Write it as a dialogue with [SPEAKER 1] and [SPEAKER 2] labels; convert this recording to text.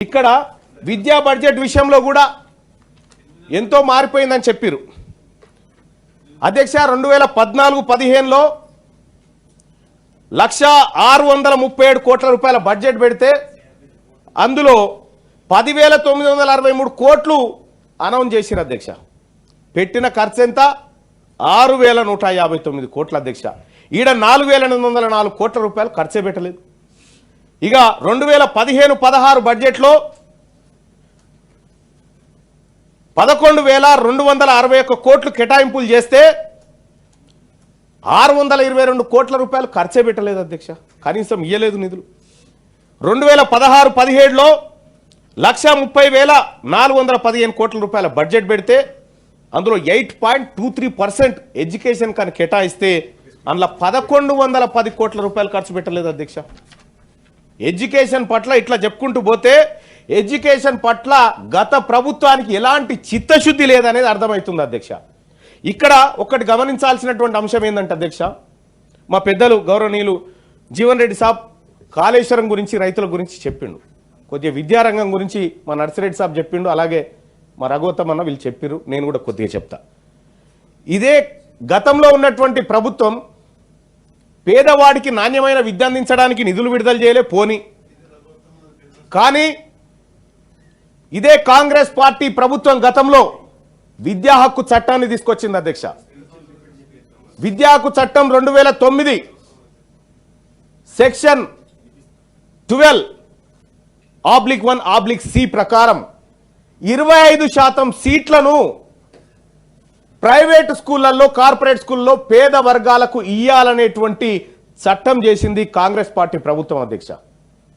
[SPEAKER 1] ఇక్కడ విద్యా బడ్జెట్ విషయంలో కూడా ఎంతో మారిపోయిందని చెప్పారు అధ్యక్ష 2014-15లో 1,637 కోట్ల రూపాయల బడ్జెట్ పెడితే అందులో 10,963 కోట్లు అనౌన్స్ చేశారు అధ్యక్ష పెట్టిన ఖర్చు ఎంత 6,159 కోట్ల అధ్యక్ష ఈడ 4,804 కోట్ల రూపాయలు ఖర్చే పెట్టలేదు ఇక 2015-16 బడ్జెట్లో 11,261 కోట్లు కేటాయింపులు చేస్తే 622 కోట్ల రూపాయలు ఖర్చే పెట్టలేదు అధ్యక్ష కనీసం ఇయ్యలేదు నిధులు 2016-17లో 1,30,415 కోట్ల రూపాయల బడ్జెట్ పెడితే అందులో 8.23% ఎడ్యుకేషన్ కానీ కేటాయిస్తే అందులో 1,110 కోట్ల రూపాయలు ఖర్చు పెట్టలేదు అధ్యక్ష ఎడ్యుకేషన్ పట్ల ఇట్లా చెప్పుకుంటూ పోతే ఎడ్యుకేషన్ పట్ల గత ప్రభుత్వానికి ఎలాంటి చిత్తశుద్ధి లేదనేది అర్థమవుతుంది అధ్యక్ష ఇక్కడ ఒకటి గమనించాల్సినటువంటి అంశం ఏంటంటే అధ్యక్ష మా పెద్దలు గౌరవనీయులు జీవన్ రెడ్డి సాబ్ కాళేశ్వరం గురించి రైతుల గురించి చెప్పిండు కొద్దిగా విద్యారంగం గురించి మా నర్సిరెడ్డి సాబ్ చెప్పిండు అలాగే మా రఘువతం అన్న వీళ్ళు చెప్పారు నేను కూడా కొద్దిగా చెప్తా ఇదే గతంలో ఉన్నటువంటి ప్రభుత్వం పేదవాడికి నాణ్యమైన విద్య అందించడానికి నిధులు విడుదల చేయలే పోని కానీ ఇదే కాంగ్రెస్ పార్టీ ప్రభుత్వం గతంలో విద్యా హక్కు చట్టాన్ని తీసుకొచ్చింది అధ్యక్ష విద్యా హక్కు చట్టం 2009 సెక్షన్ 12(1)(c) ప్రకారం 25% సీట్లను ప్రైవేట్ స్కూళ్లలో కార్పొరేట్ స్కూల్లో పేద వర్గాలకు ఇయ్యాలనేటువంటి చట్టం చేసింది కాంగ్రెస్ పార్టీ ప్రభుత్వం అధ్యక్ష